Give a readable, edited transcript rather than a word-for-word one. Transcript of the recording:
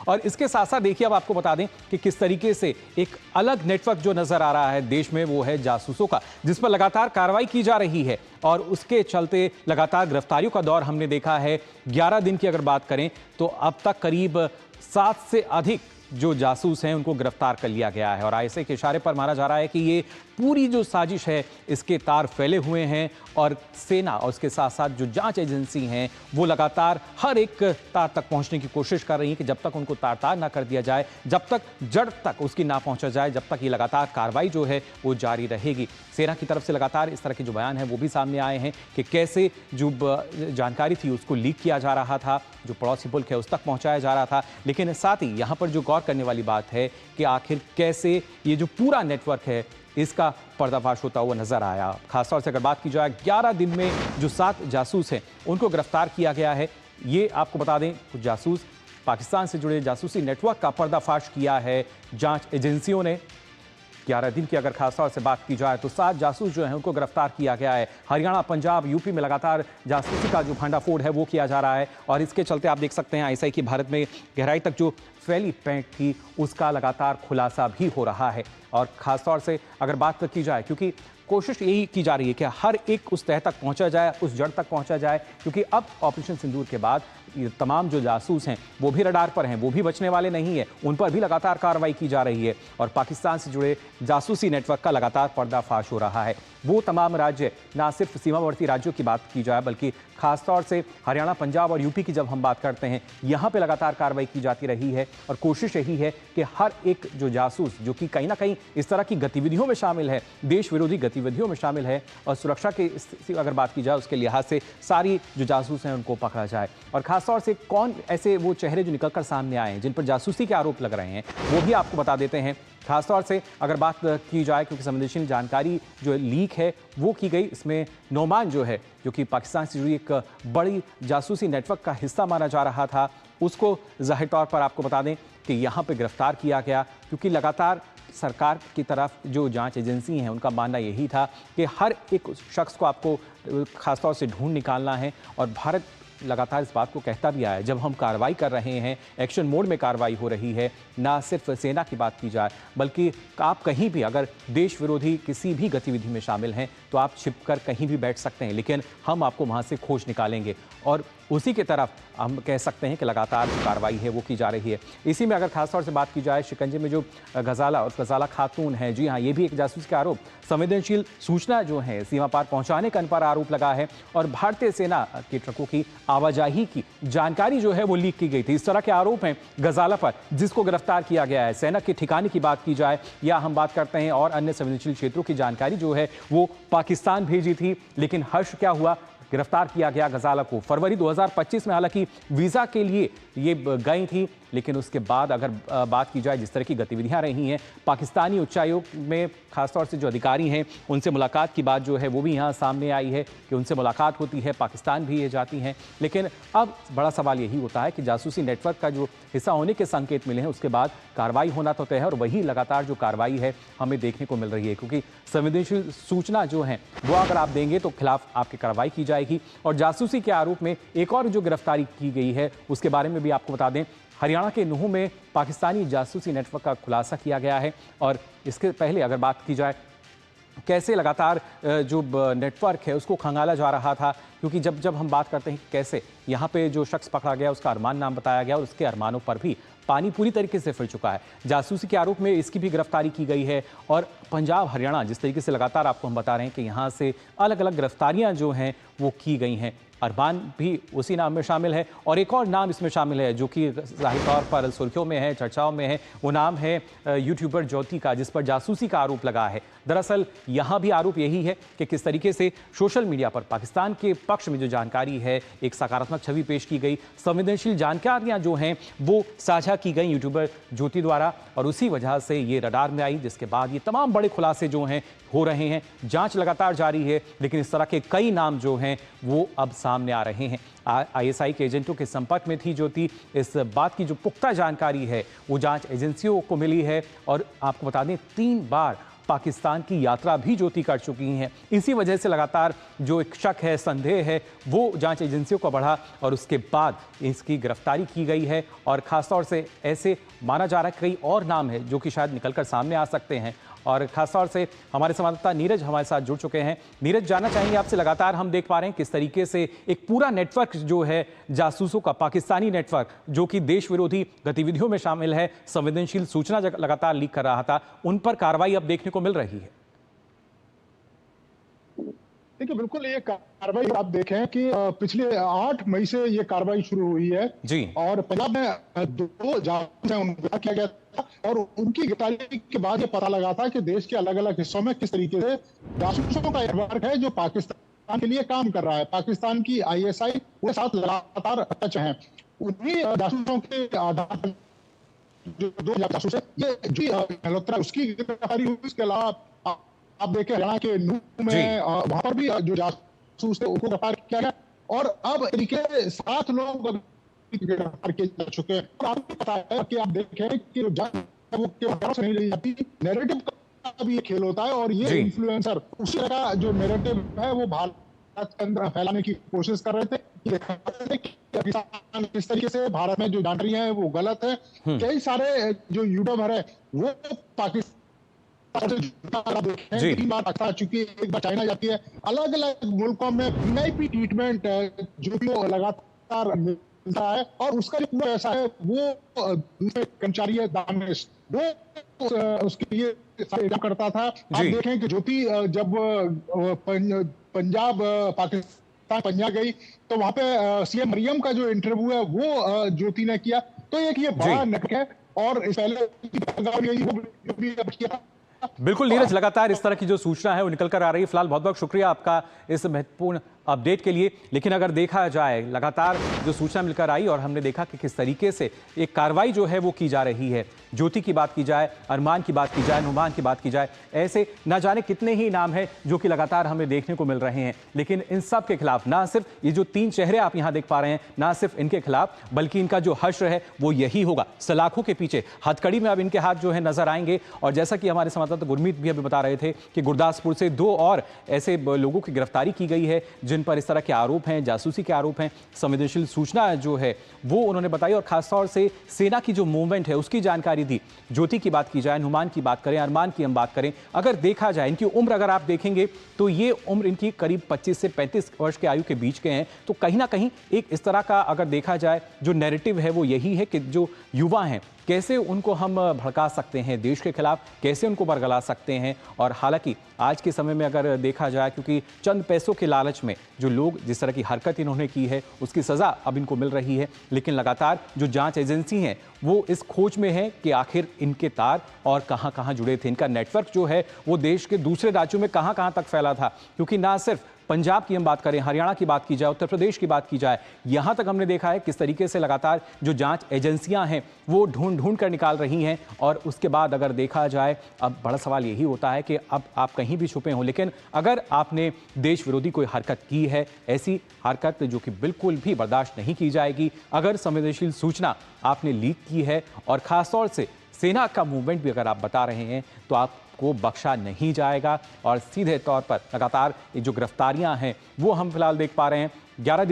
और इसके साथ साथ देखिए अब आपको बता दें कि किस तरीके से एक अलग नेटवर्क जो नजर आ रहा है देश में, वो है जासूसों का, जिस पर लगातार कार्रवाई की जा रही है और उसके चलते लगातार गिरफ्तारियों का दौर हमने देखा है। 11 दिन की अगर बात करें तो अब तक करीब 7 से अधिक जो जासूस हैं उनको गिरफ्तार कर लिया गया है और आईएसआई के इशारे पर माना जा रहा है कि ये पूरी जो साजिश है इसके तार फैले हुए हैं और सेना और उसके साथ साथ जो जांच एजेंसी हैं वो लगातार हर एक तार तक पहुंचने की कोशिश कर रही है कि जब तक उनको तार ना कर दिया जाए, जब तक जड़ तक उसकी ना पहुंचा जाए, जब तक ये लगातार कार्रवाई जो है वो जारी रहेगी। सेना की तरफ से लगातार इस तरह के जो बयान है वो भी सामने आए हैं कि कैसे जो जानकारी थी उसको लीक किया जा रहा था, जो पड़ोसी मुल्क है उस तक पहुंचाया जा रहा था। लेकिन साथ ही यहाँ पर जो गौर करने वाली बात है कि आखिर कैसे ये जो पूरा नेटवर्क है इसका पर्दाफाश होता हुआ नजर आया। खासतौर से अगर बात की जाए 11 दिन में जो 7 जासूस हैं उनको गिरफ्तार किया गया है। ये आपको बता दें कुछ जासूस पाकिस्तान से जुड़े जासूसी नेटवर्क का पर्दाफाश किया है जांच एजेंसियों ने। 11 दिन की अगर खासतौर से बात की जाए तो 7 जासूस जो हैं उनको गिरफ्तार किया गया है। हरियाणा, पंजाब, यूपी में लगातार जासूसी का जो भंडाफोड़ है वो किया जा रहा है और इसके चलते आप देख सकते हैं आईएसआई की भारत में गहराई तक जो फैली पैंट थी उसका लगातार खुलासा भी हो रहा है। और ख़ासतौर से अगर बात की जाए, क्योंकि कोशिश यही की जा रही है कि हर एक उस तह तक पहुंचा जाए, उस जड़ तक पहुंचा जाए, क्योंकि अब ऑपरेशन सिंदूर के बाद ये तमाम जो जासूस हैं वो भी रडार पर हैं, वो भी बचने वाले नहीं है, उन पर भी लगातार कार्रवाई की जा रही है और पाकिस्तान से जुड़े जासूसी नेटवर्क का लगातार पर्दाफाश हो रहा है। वो तमाम राज्य, ना सिर्फ सीमावर्ती राज्यों की बात की जाए बल्कि खासतौर से हरियाणा, पंजाब और यूपी की जब हम बात करते हैं, यहाँ पे लगातार कार्रवाई की जाती रही है और कोशिश यही है कि हर एक जो जासूस जो कि कहीं ना कहीं इस तरह की गतिविधियों में शामिल है, देश विरोधी गतिविधियों में शामिल है और सुरक्षा के अगर बात की जाए उसके लिहाज से सारी जो जासूस हैं उनको पकड़ा जाए। और खासतौर से कौन ऐसे वो चेहरे जो निकलकर सामने आए हैं जिन पर जासूसी के आरोप लग रहे हैं वो भी आपको बता देते हैं। खासतौर से अगर बात की जाए, क्योंकि संवेदनशील जानकारी जो लीक है वो की गई, इसमें नोमान जो है जो कि पाकिस्तान से जुड़ी एक बड़ी जासूसी नेटवर्क का हिस्सा माना जा रहा था, उसको जाहिर तौर पर आपको बता दें कि यहाँ पे गिरफ्तार किया गया, क्योंकि लगातार सरकार की तरफ जो जांच एजेंसी हैं उनका मानना यही था कि हर एक शख्स को आपको खासतौर से ढूंढ निकालना है और भारत लगातार इस बात को कहता भी आया है। जब हम कार्रवाई कर रहे हैं, एक्शन मोड में कार्रवाई हो रही है, ना सिर्फ सेना की बात की जाए बल्कि आप कहीं भी अगर देश विरोधी किसी भी गतिविधि में शामिल हैं तो आप छिपकर कहीं भी बैठ सकते हैं, लेकिन हम आपको वहां से खोज निकालेंगे और उसी की तरफ हम कह सकते हैं कि लगातार जो कार्रवाई है वो की जा रही है। इसी में अगर खासतौर से बात की जाए, शिकंजे में जो गजाला और गजाला खातून है, जी हाँ, ये भी एक जासूस का आरोप, संवेदनशील सूचना जो है सीमा पार पहुंचाने का इन पर आरोप लगा है और भारतीय सेना के ट्रकों की आवाजाही की जानकारी जो है वो लीक की गई थी। इस तरह के आरोप हैं गजाला पर, जिसको गिरफ्तार किया गया है। सेना के ठिकाने की बात की जाए या हम बात करते हैं और अन्य संवेदनशील क्षेत्रों की जानकारी जो है वो पाकिस्तान भेजी थी, लेकिन हर्ष क्या हुआ, गिरफ्तार किया गया गजाला को। फरवरी 2025 में हालांकि वीज़ा के लिए ये गई थी, लेकिन उसके बाद अगर बात की जाए जिस तरह की गतिविधियां रही हैं, पाकिस्तानी उच्चायोग में खासतौर से जो अधिकारी हैं उनसे मुलाकात की बात जो है वो भी यहाँ सामने आई है कि उनसे मुलाकात होती है, पाकिस्तान भी ये जाती हैं। लेकिन अब बड़ा सवाल यही होता है कि जासूसी नेटवर्क का जो हिस्सा होने के संकेत मिले हैं उसके बाद कार्रवाई होना तो तय है और वही लगातार जो कार्रवाई है हमें देखने को मिल रही है, क्योंकि संवेदनशील सूचना जो है वो अगर आप देंगे तो खिलाफ आपकी कार्रवाई की जाएगी। और जासूसी के आरोप में एक और जो गिरफ्तारी की गई है उसके बारे में भी आपको बता दें, हरियाणा के नूह में पाकिस्तानी जासूसी नेटवर्क का खुलासा किया गया है। और इसके पहले अगर बात की जाए कैसे लगातार जो नेटवर्क है उसको खंगाला जा रहा था, क्योंकि जब हम बात करते हैं कैसे यहाँ पे जो शख्स पकड़ा गया उसका अरमान नाम बताया गया और उसके अरमानों पर भी पानी पूरी तरीके से फिर चुका है। जासूसी के आरोप में इसकी भी गिरफ्तारी की गई है। और पंजाब, हरियाणा जिस तरीके से लगातार आपको हम बता रहे हैं कि यहाँ से अलग अलग गिरफ्तारियाँ जो हैं वो की गई हैं, अरमान भी उसी नाम में शामिल है और एक और नाम इसमें शामिल है जो कि ज़ाहिर तौर पर सुर्खियों में है, चर्चाओं में है। वो नाम है यूट्यूबर ज्योति का, जिस पर जासूसी का आरोप लगा है। दरअसल यहाँ भी आरोप यही है कि किस तरीके से सोशल मीडिया पर पाकिस्तान के पक्ष में जो जानकारी है, एक सकारात्मक छवि पेश की गई, संवेदनशील जानकारियाँ जो हैं वो साझा की गई यूट्यूबर ज्योति द्वारा और उसी वजह से ये रडार में आई, जिसके बाद ये तमाम बड़े खुलासे जो हैं हो रहे हैं। जांच लगातार जारी है, लेकिन इस तरह के कई नाम जो हैं वो अब सामने आ रहे हैं। आईएसआई के एजेंटों के संपर्क में थी ज्योति। इस बात की जो पुख्ता जानकारी है वो जांच एजेंसियों को मिली है और आपको बता दें 3 बार पाकिस्तान की यात्रा भी ज्योति कर चुकी हैं। इसी वजह से लगातार जो एक शक है, संदेह है, वो जांच एजेंसियों को बढ़ा और उसके बाद इसकी गिरफ्तारी की गई है। और खासतौर से ऐसे माना जा रहा है कई और नाम है जो कि शायद निकलकर सामने आ सकते हैं। और खासतौर से हमारे संवाददाता नीरज हमारे साथ जुड़ चुके हैं। नीरज, जानना चाहेंगे आपसे, लगातार हम देख पा रहे हैं किस तरीके से एक पूरा नेटवर्क जो है जासूसों का, पाकिस्तानी नेटवर्क जो कि देश विरोधी गतिविधियों में शामिल है, संवेदनशील सूचना लगातार लीक कर रहा था, उन पर कार्रवाई अब देखने को मिल रही है। देखिए, बिल्कुल ये कार्रवाई आप देखें कि पिछले 8 मई से ये कार्रवाई शुरू हुई है जी। और पंजाब में 2 जासूस हैं, उनको किया गया था और उनकी गिरफ्तारी के बाद ये पता लगा था कि देश के अलग अलग हिस्सों में किस तरीके से जासूसों का नेटवर्क है जो पाकिस्तान के लिए काम कर रहा है। पाकिस्तान की ISI के साथ लगातार टच है। उन्हीं जासूसों के आधार पर जो 2 जासूस है, ये जी मल्होत्रा उसकी गिरफ्तारी हुई। इसके अलावा आप देखें हरियाणा के नूह में वहां पर भी जो जासूस थे उनको गिरफ्तार किया गया और अब तरीके 7 लोग गिरफ्तार किए जा चुके हैं। और आपको पता है कि आप देखें कि जो जांच है वो केवल से नहीं रही जाती, नैरेटिव का भी ये खेल होता है और ये इन्फ्लुएंसर उसी तरह का जो नैरेटिव है वो भारत के अंदर फैलाने की कोशिश कर रहे थे। पाकिस्तान किस तरीके से भारत में जो जानकारी है वो गलत है। कई सारे जो यूट्यूबर है वो पाकिस्तान देखें 3 बार पाकिस्तान चुकी है, 1 बार चाइना जाती है। अलग अलग मुल्कों में VIP ट्रीटमेंट जो लगातार मिलता है और उसका जो पूरा पैसा है वो दूसरे कर्मचारी है दानिश, वो उसके लिए करता था। आप देखें कि ज्योति जब पंजाब पाकिस्तान पंजाब गई तो वहां पे CM मरियम का जो इंटरव्यू है वो ज्योति ने किया। तो ये बड़ा नेटवर्क है और इस पहले किया। बिल्कुल नीरज, लगातार इस तरह की जो सूचना है वो निकल कर आ रही है। फिलहाल बहुत बहुत शुक्रिया आपका इस महत्वपूर्ण अपडेट के लिए। लेकिन अगर देखा जाए, लगातार जो सूचना मिलकर आई और हमने देखा कि किस तरीके से एक कार्रवाई जो है वो की जा रही है, ज्योति की बात की जाए, अरमान की बात की जाए, नुमान की बात की जाए, ऐसे ना जाने कितने ही नाम हैं जो कि लगातार हमें देखने को मिल रहे हैं। लेकिन इन सब के खिलाफ ना सिर्फ ये जो 3 चेहरे आप यहाँ देख पा रहे हैं, ना सिर्फ इनके खिलाफ, बल्कि इनका जो हश्र है वो यही होगा। सलाखों के पीछे हथकड़ी में अब इनके हाथ जो है नजर आएंगे। और जैसा कि हमारे संवाददाता गुरमीत भी अभी बता रहे थे कि गुरदासपुर से 2 और ऐसे लोगों की गिरफ्तारी की गई है जिन पर इस तरह के आरोप हैं, जासूसी के आरोप हैं, संवेदनशील सूचना जो है वो उन्होंने बताई। और खासतौर से सेना की जो मूवमेंट है उसकी जानकारी दी। ज्योति की बात की जाए, नुमान की बात करें, अरमान की हम बात करें, अगर देखा जाए इनकी उम्र अगर आप देखेंगे तो ये उम्र इनकी करीब 25 से 35 वर्ष के आयु के बीच के हैं। तो कहीं ना कहीं एक इस तरह का अगर देखा जाए जो नैरेटिव है वो यही है कि जो युवा हैं कैसे उनको हम भड़का सकते हैं देश के खिलाफ, कैसे उनको बरगला सकते हैं। और हालांकि आज के समय में अगर देखा जाए, क्योंकि चंद पैसों के लालच में जो लोग जिस तरह की हरकत इन्होंने की है उसकी सज़ा अब इनको मिल रही है। लेकिन लगातार जो जांच एजेंसी हैं वो इस खोज में है कि आखिर इनके तार और कहां कहां जुड़े थे, इनका नेटवर्क जो है वो देश के दूसरे राज्यों में कहां कहां तक फैला था। क्योंकि ना सिर्फ पंजाब की हम बात करें, हरियाणा की बात की जाए, उत्तर प्रदेश की बात की जाए, यहां तक हमने देखा है किस तरीके से लगातार जो जांच एजेंसियां हैं वो ढूंढ कर निकाल रही हैं। और उसके बाद अगर देखा जाए, अब बड़ा सवाल यही होता है कि अब आप कहीं भी छुपे हों, लेकिन अगर आपने देश विरोधी कोई हरकत की है, ऐसी हरकत जो कि बिल्कुल भी बर्दाश्त नहीं की जाएगी, अगर संवेदनशील सूचना आपने लीक की है और खासतौर से सेना का मूवमेंट भी अगर आप बता रहे हैं, तो आपको बख्शा नहीं जाएगा। और सीधे तौर पर लगातार जो गिरफ्तारियां हैं वो हम फिलहाल देख पा रहे हैं। 11 दिनों